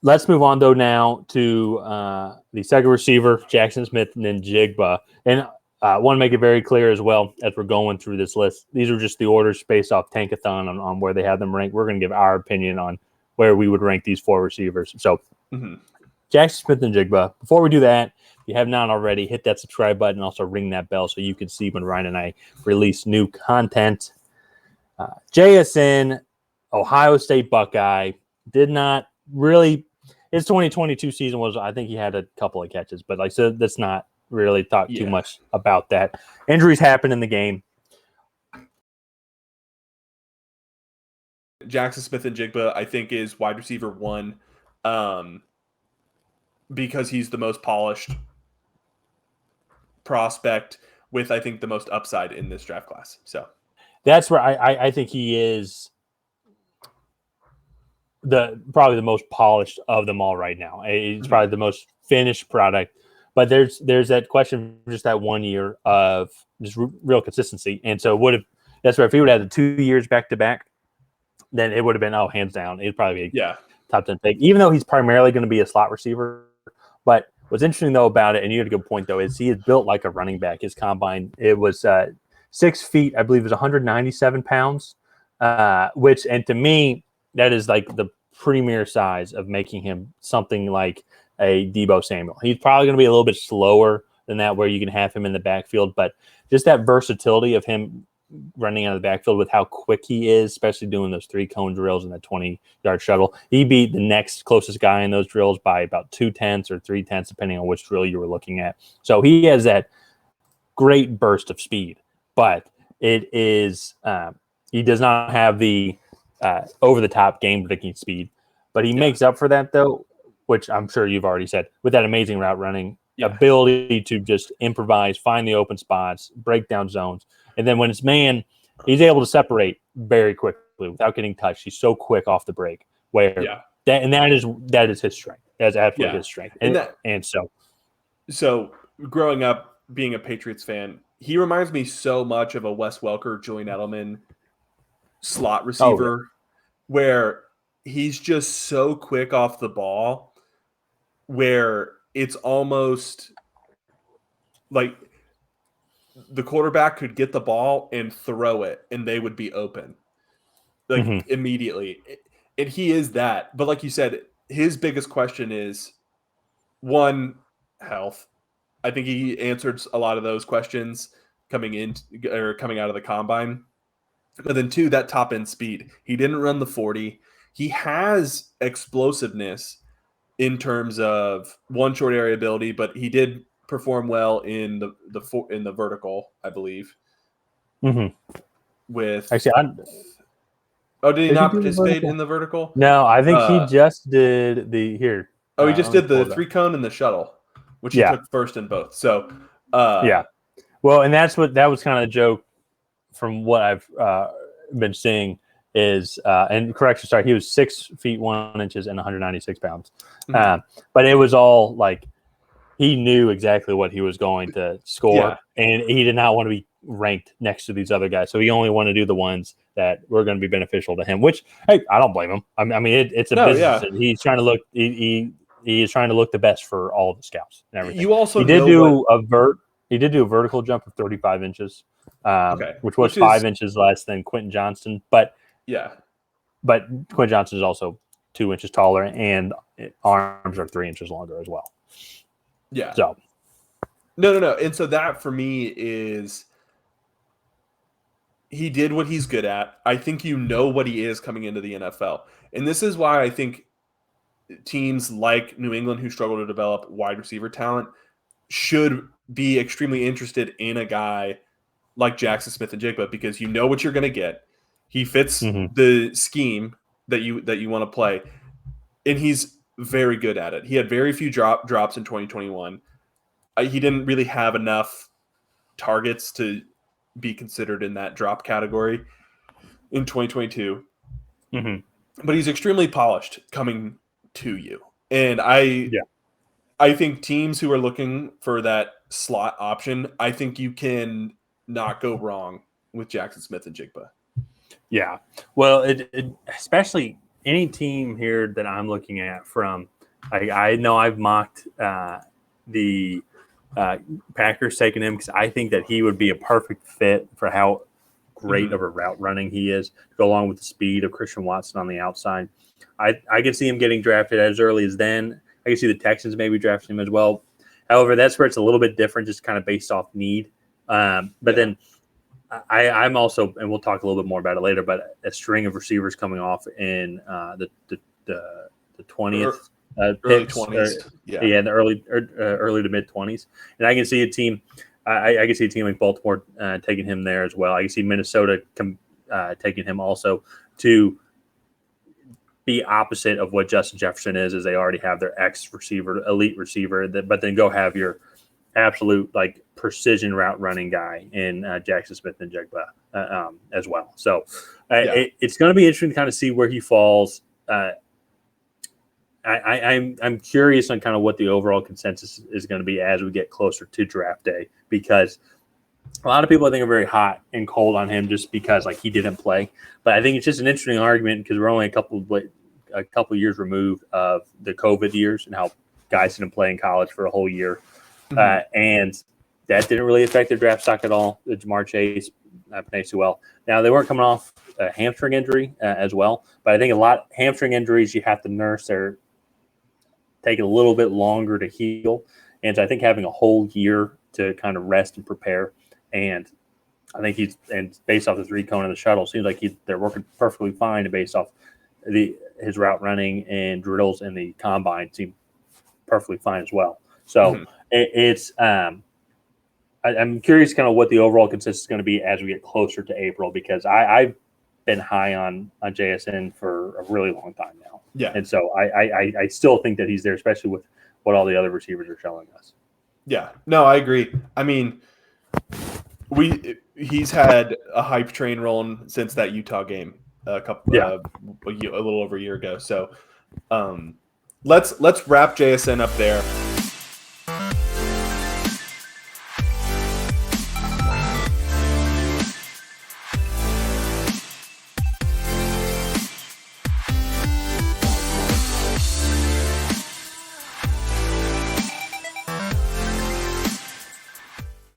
Let's move on, though, now to the second receiver, Jaxon Smith-Njigba. And I want to make it very clear as well as we're going through this list. These are just the orders based off Tankathon on where they have them ranked. We're going to give our opinion on where we would rank these four receivers. So, Jaxon Smith-Njigba. Before we do that, if you have not already, hit that subscribe button and also ring that bell so you can see when Ryan and I release new content. JSN, Ohio State Buckeye, did not really – his 2022 season was, I think he had a couple of catches, but like so, let's not really talk too much about that. Injuries happen in the game. Jaxon Smith-Njigba, I think, is wide receiver 1 because he's the most polished prospect with, I think, the most upside in this draft class. So that's where I think he is probably the most polished of them all right now. It's probably the most finished product. But there's that question, just that 1 year of just real consistency. And so that's where if he would have had the 2 years back to back, then it would have been hands down. It'd probably be a top 10 pick, even though he's primarily going to be a slot receiver. But what's interesting though about it, and you had a good point though, is he is built like a running back. His combine, it was 6 feet, I believe, it was 197 pounds, which, and to me, that is like the premier size of making him something like a Deebo Samuel. He's probably going to be a little bit slower than that, where you can have him in the backfield, but just that versatility of him running out of the backfield with how quick he is, especially doing those 3-cone drills and that 20-yard shuttle. He beat the next closest guy in those drills by about 2/10 or 3/10, depending on which drill you were looking at. So he has that great burst of speed, but it is he does not have the over-the-top game-predicting speed. But he makes up for that, though, which I'm sure you've already said, with that amazing route running, ability to just improvise, find the open spots, break down zones. And then when it's man, he's able to separate very quickly without getting touched. He's so quick off the break. That is his strength. That's absolutely his strength. So growing up being a Patriots fan, he reminds me so much of a Wes Welker, Julian Edelman slot receiver, where he's just so quick off the ball, where it's almost like the quarterback could get the ball and throw it and they would be open immediately. And he is that. But like you said, his biggest question is, one, health. I think he answered a lot of those questions coming out of the combine. But then two, that top end speed. He didn't run the 40. He has explosiveness in terms of one, short area ability, but he did perform well in the vertical, I believe. With actually, did he not participate in the vertical? No, I think he just did the here. He just did the 3-cone and the shuttle, which he took first in both. So well, and that was kind of a joke from what I've been seeing is and correction, sorry, he was 6 feet 1 inches and 196 pounds. But it was all like he knew exactly what he was going to score, and he did not want to be ranked next to these other guys. So he only wanted to do the ones that were going to be beneficial to him, which, hey, I don't blame him. I mean, it's a business. Yeah. He's trying to look he is trying to look the best for all the scouts and everything. You also he did do a vertical jump of 35 inches, which was 5 inches less than Quentin Johnston. But Quentin Johnston is also 2 inches taller, and arms are 3 inches longer as well. Yeah. So no. And so that for me is he did what he's good at. I think you know what he is coming into the NFL. And this is why I think teams like New England, who struggle to develop wide receiver talent, should be extremely interested in a guy like Jaxon Smith-Njigba, because you know what you're going to get. He fits the scheme that you want to play, and he's very good at it. He had very few drops in 2021. He didn't really have enough targets to be considered in that drop category in 2022. But he's extremely polished coming to you. And I think teams who are looking for that slot option, I think you can not go wrong with Jaxon Smith-Njigba. Yeah. Well, it especially any team here that I'm looking at from, I know I've mocked the Packers taking him because I think that he would be a perfect fit for how great of a route running he is, to go along with the speed of Christian Watson on the outside. I can see him getting drafted as early as then. I can see the Texans maybe drafting him as well. However, that's where it's a little bit different, just kind of based off need. Then I'm also, and we'll talk a little bit more about it later, but a string of receivers coming off in the 20th early picks, 20s. In the early to mid 20s, and I can see a team. I can see a team like Baltimore taking him there as well. I can see Minnesota taking him also to be opposite of what Justin Jefferson is they already have their elite receiver, but then go have your absolute like precision route running guy in Jaxon Smith-Njigba as well. So it's going to be interesting to kind of see where he falls. I'm curious on kind of what the overall consensus is going to be as we get closer to draft day, because a lot of people I think are very hot and cold on him just because like he didn't play. But I think it's just an interesting argument because we're only a couple years removed of the COVID years and how guys didn't play in college for a whole year. And that didn't really affect their draft stock at all. Jamar Chase, Penei Sewell. Now, they weren't coming off a hamstring injury as well, but I think a lot hamstring injuries you have to nurse. They're taking a little bit longer to heal. And so I think having a whole year to kind of rest and prepare. And I think based off the 3-cone and the shuttle, seems like they're working perfectly fine based off his route running and drills in the combine seem perfectly fine as well. So I'm curious kind of what the overall consensus is going to be as we get closer to April, because I've been high on JSN for a really long time now. Yeah. And so I still think that he's there, especially with what all the other receivers are showing us. Yeah. No, I agree. I mean, he's had a hype train rolling since that Utah game a little over a year ago. So let's wrap JSN up there.